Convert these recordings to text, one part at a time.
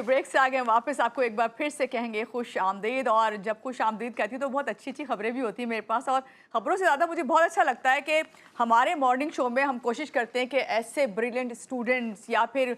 Break से आ गए वापस। आपको एक बार फिर से कहेंगे खुश आमदीद। और जब खुश आमदीद कहती हूँ तो बहुत अच्छी अच्छी खबरें भी होती हैं मेरे पास। और खबरों से ज़्यादा मुझे बहुत अच्छा लगता है कि हमारे मॉर्निंग शो में हम कोशिश करते हैं कि ऐसे ब्रिलियंट स्टूडेंट्स या फिर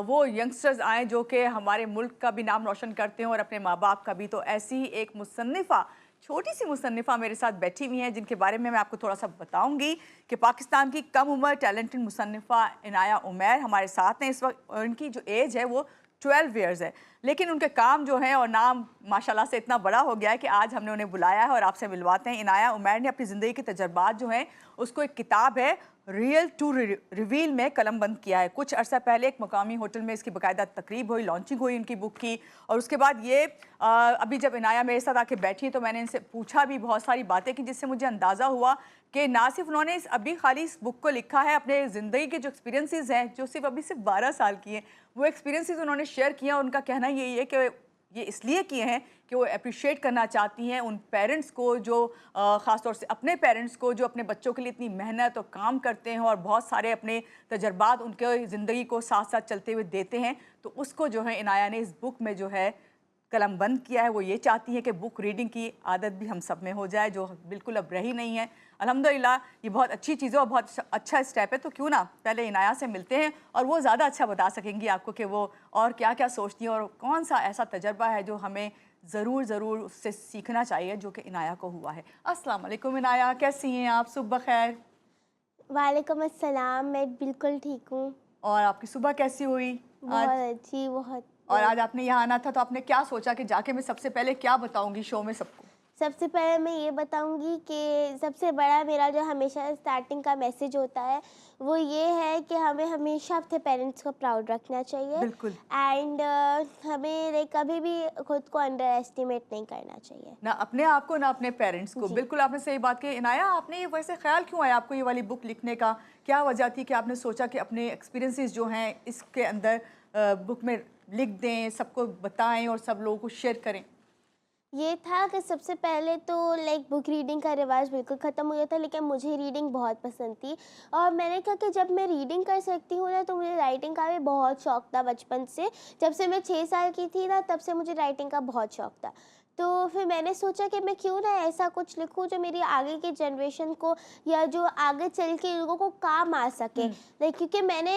वो यंगस्टर्स आएँ जो कि हमारे मुल्क का भी नाम रोशन करते हैं और अपने माँ बाप का भी। तो ऐसी ही एक मुसन्निफ़ा, छोटी सी मुसन्निफ़ा मेरे साथ बैठी हुई हैं जिनके बारे में मैं आपको थोड़ा सा बताऊंगी कि पाकिस्तान की कम उम्र टैलेंटेड मुसन्निफ़ा इनाया उमैर हमारे साथ हैं इस वक्त। उनकी जो एज है वो 12 ईयर्स है, लेकिन उनके काम जो हैं और नाम माशाल्लाह से इतना बड़ा हो गया है कि आज हमने उन्हें बुलाया है और आपसे मिलवाते हैं। इनाया उमैर ने अपनी ज़िंदगी के तजर्बात जो हैं उसको एक किताब है रियल टू रिवील में कलमबंद किया है। कुछ अर्सा पहले एक मुकामी होटल में इसकी बाकायदा तकरीब हुई, लॉन्चिंग हुई उनकी बुक की। और उसके बाद ये अभी जब इनाया मेरे साथ आके बैठी तो मैंने इनसे पूछा भी, बहुत सारी बातें की, जिससे मुझे अंदाज़ा हुआ कि ना सिर्फ उन्होंने अभी खाली इस बुक को लिखा है, अपने ज़िंदगी के जो एक्सपीरियंसेस हैं जो सिर्फ 12 साल की हैं, वो एक्सपीरियंसेस उन्होंने शेयर किया। उनका कहना यही है कि ये इसलिए किए हैं कि वो अप्रिशिएट करना चाहती हैं उन पेरेंट्स को जो ख़ास तौर से अपने पेरेंट्स को जो अपने बच्चों के लिए इतनी मेहनत और काम करते हैं और बहुत सारे अपने तजर्बात उनके ज़िंदगी को साथ साथ चलते हुए देते हैं। तो उसको जो है इनाया ने इस बुक में जो है कलम बंद किया है। वो ये चाहती है कि बुक रीडिंग की आदत भी हम सब में हो जाए, जो बिल्कुल अब रही नहीं है। अल्हम्दुलिल्लाह ये बहुत अच्छी चीज़ है और बहुत अच्छा स्टेप है। तो क्यों ना पहले इनाया से मिलते हैं और वो ज़्यादा अच्छा बता सकेंगी आपको कि वो और क्या क्या सोचती हैं और कौन सा ऐसा तजर्बा है जो हमें ज़रूर उससे सीखना चाहिए, जो कि इनाया को हुआ है। अस्सलाम वालेकुम इनाया, कैसी हैं आप? सुबह खैर। वालेकुम अस्सलाम, मैं बिल्कुल ठीक हूँ। और आपकी सुबह कैसी हुई बहुत आज? अच्छी, बहुत। और आज आपने यहाँ आना था तो आपने क्या सोचा कि जाके मैं सबसे पहले क्या बताऊंगी शो में सबको? सबसे पहले मैं ये बताऊँगी कि सबसे बड़ा मेरा जो हमेशा स्टार्टिंग का मैसेज होता है, वो ये है कि हमें हमेशा अपने पेरेंट्स को प्राउड रखना चाहिए। बिल्कुल। एंड हमें लाइक कभी भी खुद को अंडर एस्टिमेट नहीं करना चाहिए। ना अपने आप को ना अपने पेरेंट्स को। जी। बिल्कुल आपने सही बात की। इनाया, आपने ये वैसे ख्याल क्यों आया आपको ये वाली बुक लिखने का? क्या वजह थी कि आपने सोचा कि अपने एक्सपीरियंसेस जो हैं इसके अंदर बुक में लिख दें, सबको बताएं और सब लोगों को शेयर करें? ये था कि सबसे पहले तो लाइक बुक रीडिंग का रिवाज बिल्कुल ख़त्म हो गया था, लेकिन मुझे रीडिंग बहुत पसंद थी। और मैंने कहा कि जब मैं रीडिंग कर सकती हूँ ना, तो मुझे राइटिंग का भी बहुत शौक था बचपन से। जब से मैं 6 साल की थी ना, तब से मुझे राइटिंग का बहुत शौक था। तो फिर मैंने सोचा कि मैं क्यों ना ऐसा कुछ लिखूँ जो मेरी आगे की जनरेशन को या जो आगे चल के लोगों को काम आ सके। लाइक क्योंकि मैंने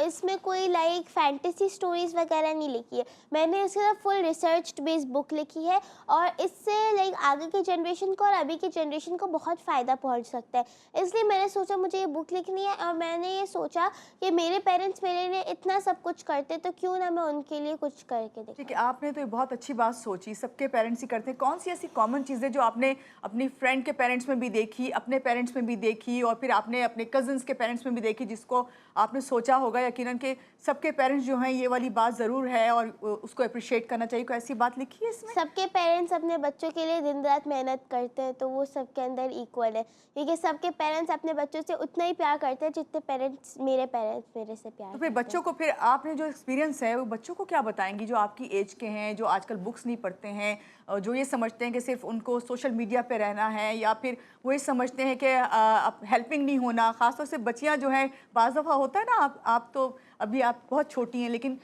इसमें कोई लाइक फैंटेसी स्टोरीज़ वगैरह नहीं लिखी है। मैंने इसके फुल रिसर्च बेस्ड बुक लिखी है और इससे लाइक आगे की जनरेशन को और अभी की जनरेशन को बहुत फ़ायदा पहुंच सकता है। इसलिए मैंने सोचा मुझे ये बुक लिखनी है। और मैंने ये सोचा कि मेरे पेरेंट्स मेरे लिए इतना सब कुछ करते, तो क्यों ना मैं उनके लिए कुछ करके ठीक है, दिखाऊं। आपने तो ये बहुत अच्छी बात सोची। सबके पेरेंट्स ही करते हैं। कौन सी ऐसी कॉमन चीज़ें जो आपने अपनी फ्रेंड के पेरेंट्स में भी देखी, अपने पेरेंट्स में भी देखी और फिर आपने अपने कज़न्स के पेरेंट्स में भी देखी, जिसको आपने सोचा होगा यकीनन कि सबके पेरेंट्स जो हैं ये वाली बात ज़रूर है और उसको अप्रिशिएट करना चाहिए? कोई ऐसी बात लिखी है इसमें? सबके पेरेंट्स अपने बच्चों के लिए दिन रात मेहनत करते हैं, तो वो सबके अंदर इक्वल है, क्योंकि सबके पेरेंट्स अपने बच्चों से उतना ही प्यार करते हैं जितने पेरेंट्स मेरे से प्यार तो फिर करते बच्चों हैं। को, फिर आपने जो एक्सपीरियंस है वो बच्चों को क्या बताएंगी जो आपकी एज के हैं, जो आजकल बुक्स नहीं पढ़ते हैं, जो ये समझते हैं कि सिर्फ उनको सोशल मीडिया पे रहना है, या फिर वो ये समझते हैं कि अब हेल्पिंग नहीं होना? खासतौर से बच्चियां जो हैं, बाज़ दफ़ा होता है ना, आप तो अभी आप बहुत छोटी हैं, लेकिन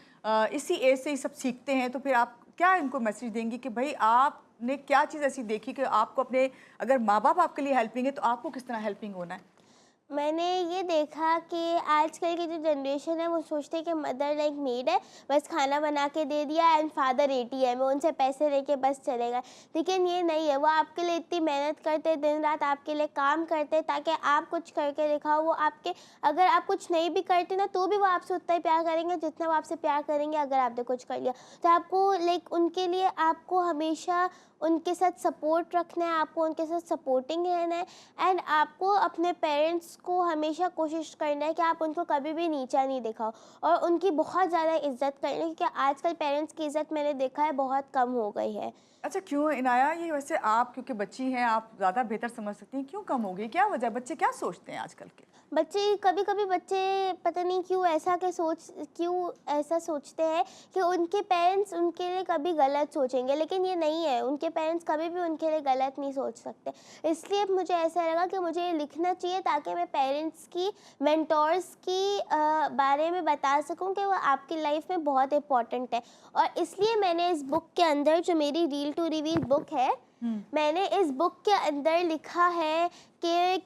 इसी एज से ही सब सीखते हैं। तो फिर आप क्या इनको मैसेज देंगी कि भाई आपने क्या चीज़ ऐसी देखी कि आपको अपने, अगर माँ बाप आपके लिए हेल्पिंग है तो आपको किस तरह हेल्पिंग होना है? मैंने ये देखा कि आजकल की जो जनरेशन है वो सोचते हैं कि मदर लाइक मेड है, बस खाना बना के दे दिया, एंड फादर एटीएम है, उनसे पैसे लेके बस चले गए। लेकिन ये नहीं है, वो आपके लिए इतनी मेहनत करते, दिन रात आपके लिए काम करते ताकि आप कुछ करके दिखाओ। वो आपके, अगर आप कुछ नहीं भी करते ना, तो भी वो आपसे उतना ही प्यार करेंगे जितना वो आपसे प्यार करेंगे अगर आपने कुछ कर लिया। तो आपको लाइक उनके लिए आपको हमेशा उनके साथ सपोर्ट रखना है, आपको उनके साथ सपोर्टिंग रहना है। एंड आपको अपने पेरेंट्स को हमेशा कोशिश करना है कि आप उनको कभी भी नीचा नहीं दिखाओ और उनकी बहुत ज़्यादा इज्जत करनी है, क्योंकि आजकल पेरेंट्स की इज्जत मैंने देखा है बहुत कम हो गई है। अच्छा, क्यों इनाया? ये वैसे आप क्योंकि बच्ची हैं, आप ज़्यादा बेहतर समझ सकती हैं, क्यों कम हो गई? क्या वजह? बच्चे क्या सोचते हैं आजकल के? बच्चे कभी कभी बच्चे पता नहीं क्यों ऐसा सोचते हैं कि उनके पेरेंट्स उनके लिए कभी गलत सोचेंगे, लेकिन ये नहीं है। उनके पेरेंट्स कभी भी उनके लिए गलत नहीं सोच सकते। इसलिए मुझे ऐसा लगा कि मुझे ये लिखना चाहिए ताकि मैं पेरेंट्स की, मेंटोर्स की बारे में बता सकूं कि वो आपकी लाइफ में बहुत इंपॉर्टेंट है। और इसलिए मैंने इस बुक के अंदर, जो मेरी रील टू रिवील बुक है, मैंने इस बुक के अंदर लिखा है कि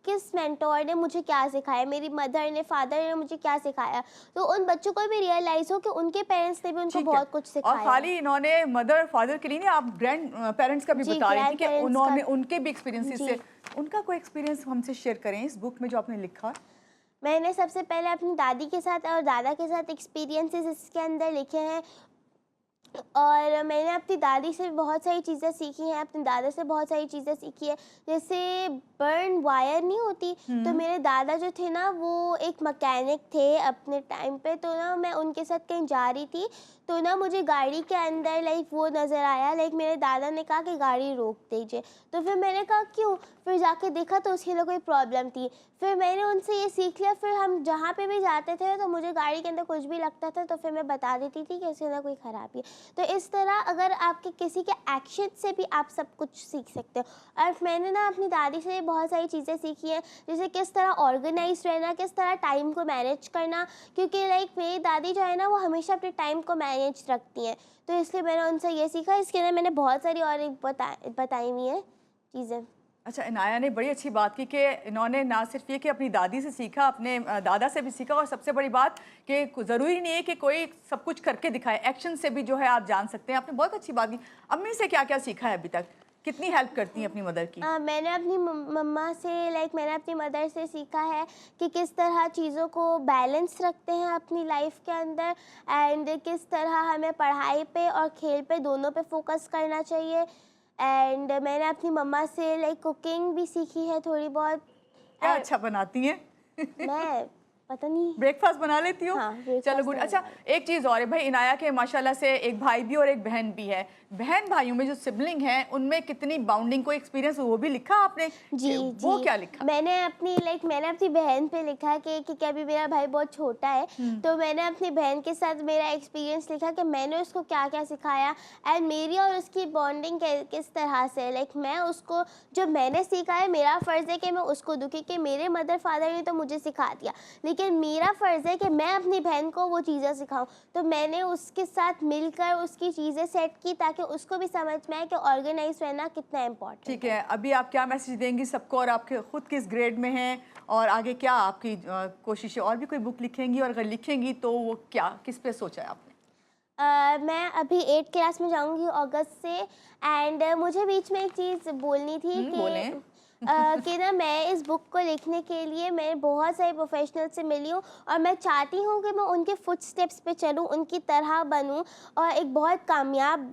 किस मेंटोर ने मुझे क्या सिखाया, मेरी मदर ने, फादर ने मुझे क्या सिखाया, तो उन बच्चों को भी रियलाइज हो कि उनके पेरेंट्स ने भी उनको बहुत कुछ सिखाया। और खाली इन्होंने मदर और फादर के लिए नहीं, आप ग्रैंड पेरेंट्स का भी बता रही थी कि उन्होंने उनके भी एक्सपीरियंसेस से, उनका कोई एक्सपीरियंस हमसे शेयर करें इस बुक में जो आपने लिखा। मैंने सबसे पहले अपनी दादी के साथ और दादा के साथ एक्सपीरियंसेस इसके अंदर लिखे हैं, और मैंने अपनी दादी से बहुत सारी चीज़ें सीखी हैं, अपने दादा से बहुत सारी चीज़ें सीखी है। जैसे बर्न वायर नहीं होती, तो मेरे दादा जो थे ना वो एक मैकेनिक थे अपने टाइम पे, तो ना मैं उनके साथ कहीं जा रही थी, तो ना मुझे गाड़ी के अंदर वो नज़र आया, मेरे दादा ने कहा कि गाड़ी रोक दीजिए। तो फिर मैंने कहा क्यों, फिर जाके देखा तो उसके लिए कोई प्रॉब्लम थी। फिर मैंने उनसे ये सीख लिया, फिर हम जहाँ पे भी जाते थे तो मुझे गाड़ी के अंदर कुछ भी लगता था तो फिर मैं बता देती थी कि इसके अंदर कोई ख़राबी है। तो इस तरह अगर आपके किसी के एक्शन से भी आप सब कुछ सीख सकते हो। और मैंने ना अपनी दादी से बहुत सारी चीज़ें सीखी हैं, जैसे किस तरह ऑर्गेनाइज रहना, किस तरह टाइम को मैनेज करना, क्योंकि मेरी दादी जो है ना वो हमेशा अपने टाइम को मैनेज रखती हैं, तो इसलिए मैंने उनसे ये सीखा। इसके अंदर मैंने बहुत सारी और बताई हुई हैं चीज़ें। अच्छा, इनाया ने बड़ी अच्छी बात की कि इन्होंने ना सिर्फ ये कि अपनी दादी से सीखा, अपने दादा से भी सीखा, और सबसे बड़ी बात कि ज़रूरी नहीं है कि कोई सब कुछ करके दिखाए, एक्शन से भी जो है आप जान सकते हैं। आपने बहुत अच्छी बात की। अम्मी से क्या क्या सीखा है अभी तक, कितनी हेल्प करती हैं अपनी मदर की? मैंने अपनी मम्मा से, मैंने अपनी मदर से सीखा है कि किस तरह चीज़ों को बैलेंस रखते हैं अपनी लाइफ के अंदर, एंड किस तरह हमें पढ़ाई पे और खेल पे दोनों पे फोकस करना चाहिए। एंड मैंने अपनी मम्मा से कुकिंग भी सीखी है थोड़ी बहुत। क्या अच्छा बनाती हैं? मैं पता नहीं, ब्रेकफास्ट बना लेती हो? हाँ, चलो गुड। अच्छा, एक चीज़ और है भाई, इनाया के माशाल्लाह से एक भाई भी और एक बहन भी है। बहन भाइयों में जो सिबलिंग हैं उनमें कितनी बाउंडिंग, को एक्सपीरियंस वो भी लिखा आपने? जी वो जी, क्या लिखा? मैंने अपनी बहन पे लिखा कि अभी मेरा भाई बहुत छोटा है, तो मैंने अपनी बहन के साथ मेरा एक्सपीरियंस लिखा कि मैंने उसको क्या क्या सिखाया, एंड मेरी और उसकी बॉन्डिंग किस तरह से, मैं उसको, जो मैंने सीखा है मेरा फ़र्ज़ है कि मैं उसको दूँ, क्योंकि मेरे मदर फादर ने तो मुझे सिखा दिया, लेकिन मेरा फ़र्ज़ है कि मैं अपनी बहन को वो चीज़ें सिखाऊं। तो मैंने उसके साथ मिलकर उसकी चीज़ें सेट की ताकि उसको भी समझ में आए कि ऑर्गेनाइज रहना कितना इम्पोर्टेंट है। ठीक है, अभी आप क्या मैसेज देंगी सबको, और आपके खुद किस ग्रेड में हैं, और आगे क्या आपकी कोशिश है? और भी कोई बुक लिखेंगी, और अगर लिखेंगी तो वो क्या, किस पे सोचा है आपने? मैं अभी 8th क्लास में जाऊंगी अगस्त से, एंड मुझे बीच में एक चीज़ बोलनी थी कि ना मैं इस बुक को लिखने के लिए मैं बहुत सारे प्रोफेशनल से मिली हूँ, और मैं चाहती हूँ कि मैं उनके फुटस्टेप्स पे चलूँ, उनकी तरह बनूँ, और एक बहुत कामयाब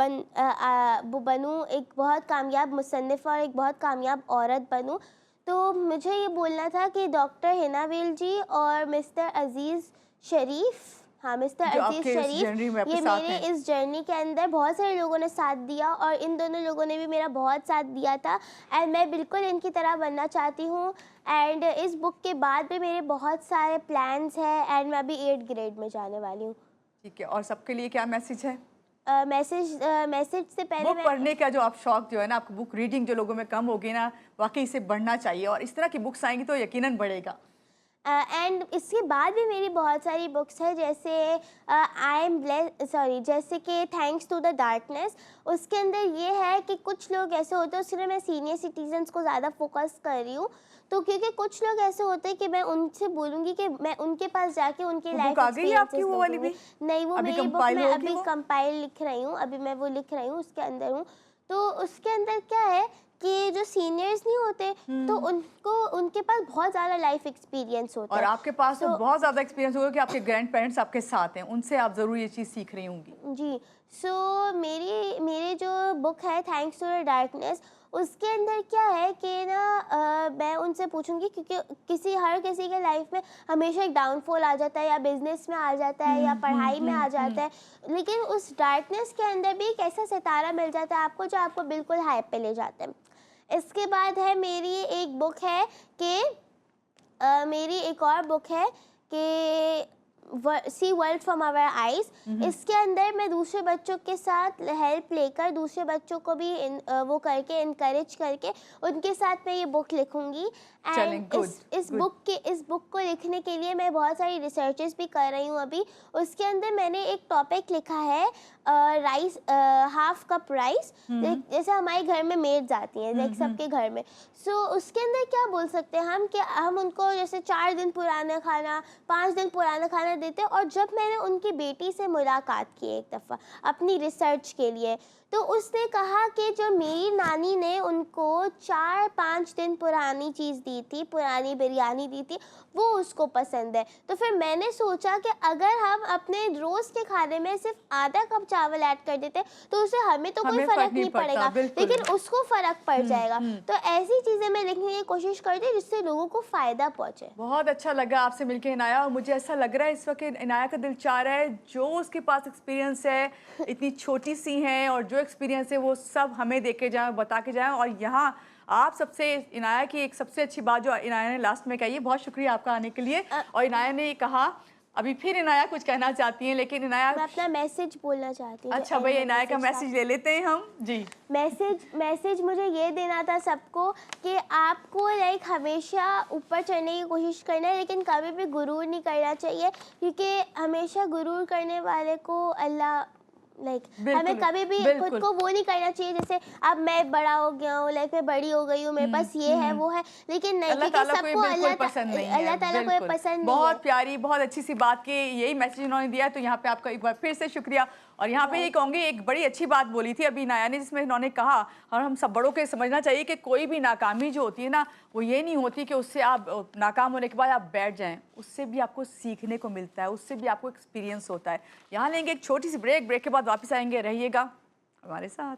बनूँ, एक बहुत कामयाब मुसन्निफ़ और एक बहुत कामयाब औरत बनूँ। तो मुझे ये बोलना था कि डॉक्टर हिना वील जी और मिस्टर अजीज़ शरीफ, हाँ मिस्टर अजीज़ शरीफ, ये मेरे इस जर्नी के अंदर बहुत सारे लोगों ने साथ दिया, और इन दोनों लोगों ने भी मेरा बहुत साथ दिया था, एंड मैं बिल्कुल इनकी तरह बनना चाहती हूँ। एंड इस बुक के बाद भी मेरे बहुत सारे प्लान्स हैं, एंड मैं अभी 8th ग्रेड में जाने वाली हूँ। ठीक है, और सबके लिए क्या मैसेज है? मैसेज से पहले बुक पढ़ने का जो आप शौक जो है ना, आपको बुक रीडिंग जो लोगों में कम हो गई ना, वाकई से बढ़ना चाहिए, और इस तरह की बुक्स आएंगी तो यकीनन बढ़ेगा। एंड इसके बाद भी मेरी बहुत सारी बुक्स हैं, जैसे जैसे कि थैंक्स टू द डार्कनेस। उसके अंदर ये है कि कुछ लोग ऐसे होते हैं, उसके लिए मैं सीनियर सिटीजन्स को ज़्यादा फोकस कर रही हूँ, तो क्योंकि कुछ लोग ऐसे होते हैं कि मैं उनसे बोलूँगी कि मैं उनके पास जाके उनकी लाइफ एक्सपीरियंसेस वो वाली भी नहीं, वो मेरी बुक मैं अभी कंपाइल लिख रही हूँ, अभी मैं वो लिख रही हूँ, उसके अंदर हूँ। तो उसके अंदर क्या है कि जो सीनियर्स नहीं होते तो उनके पास बहुत ज़्यादा लाइफ एक्सपीरियंस होता है, और आपके पास तो बहुत ज़्यादा एक्सपीरियंस होगा कि आपके ग्रैंड पेरेंट्स आपके साथ हैं, उनसे आप ज़रूर ये चीज़ सीख रही होंगी। जी, सो मेरी जो बुक है थैंक्स टू द डार्कनेस, उसके अंदर क्या है कि ना मैं उनसे पूछूंगी, क्योंकि हर किसी के लाइफ में हमेशा एक डाउनफॉल आ जाता है, या बिजनेस में आ जाता है, या पढ़ाई में आ जाता है, लेकिन उस डार्कनेस के अंदर भी एक ऐसा सितारा मिल जाता है आपको जो आपको बिल्कुल हाई पे ले जाता है। इसके बाद है मेरी एक बुक है कि मेरी एक और बुक है कि सी वर्ल्ड फ्रॉम आवर आइज। इसके अंदर मैं दूसरे बच्चों के साथ हेल्प लेकर दूसरे बच्चों को भी वो करके इनकरेज करके उनके साथ मैं ये बुक लिखूंगी। एंड इस बुक को लिखने के लिए मैं बहुत सारी रिसर्चेस भी कर रही हूँ अभी। उसके अंदर मैंने एक टॉपिक लिखा है राइस, हाफ कप राइस। जैसे हमारे घर में मेड्स आती हैं, लाइक सबके घर में। सो उसके अंदर क्या बोल सकते हैं हम कि हम उनको जैसे 4 दिन पुराना खाना, 5 दिन पुराना खाना देते हैं। और जब मैंने उनकी बेटी से मुलाकात की एक दफ़ा अपनी रिसर्च के लिए, तो उसने कहा कि जो मेरी नानी ने उनको 4-5 दिन पुरानी चीज़ दी थी, पुरानी बिरयानी दी थी, वो उसको पसंद है। तो फिर मैंने सोचा कि अगर हम अपने रोज़ के खाने में सिर्फ आधा कप चावल ऐड कर देते तो उससे हमें तो कोई फ़र्क नहीं पड़ेगा, लेकिन उसको फ़र्क पड़ जाएगा। तो ऐसी चीज़ें मैं लिखने की कोशिश करती हूँ जिससे लोगों को फ़ायदा पहुँचे। बहुत अच्छा लगा आपसे मिलके इनाया, और मुझे ऐसा लग रहा है इस वक्त इनाया का दिल चाह रहा है जो उसके पास एक्सपीरियंस है, इतनी छोटी सी हैं और जो एक्सपीरियंस है वो सब हमें दे के जाएँ, बता के जाएँ। और यहाँ आप सबसे इनाया की एक सबसे अच्छी बात जो इनाया ने लास्ट में कही है, बहुत शुक्रिया आपका आने के लिए। और इनाया ने कहा, अभी फिर इनाया कुछ कहना चाहती हैं, लेकिन इनाया मैं अपना मैसेज बोलना चाहती हूँ। अच्छा भाई, इनाया का मैसेज ले लेते हैं हम जी। मैसेज मुझे ये देना था सबको कि आपको लाइक हमेशा ऊपर चढ़ने की कोशिश करना है, लेकिन कभी भी गुरूर नहीं करना चाहिए, क्योंकि हमेशा गुरूर करने वाले को अल्लाह हमें कभी भी खुद को वो नहीं करना चाहिए जैसे अब मैं बड़ा हो गया हूँ, लाइक मैं बड़ी हो गई हूँ, मेरे पास ये है वो है, लेकिन नहीं, अल्लाह ताला को बिल्कुल पसंद नहीं है। अल्लाह ताला को पसंद नहीं है। बहुत प्यारी, बहुत अच्छी सी बात की, यही मैसेज उन्होंने दिया, तो यहाँ पे आपका एक बार फिर से शुक्रिया। और यहाँ पे ये कहूँगी, एक बड़ी अच्छी बात बोली थी अभी नाया ने, जिसमें इन्होंने कहा, और हम सब बड़ों के समझना चाहिए कि कोई भी नाकामी जो होती है ना, वो ये नहीं होती कि उससे आप नाकाम होने के बाद आप बैठ जाएं, उससे भी आपको सीखने को मिलता है, उससे भी आपको एक्सपीरियंस होता है। यहाँ लेंगे एक छोटी सी ब्रेक के बाद वापस आएंगे, रहिएगा हमारे साथ।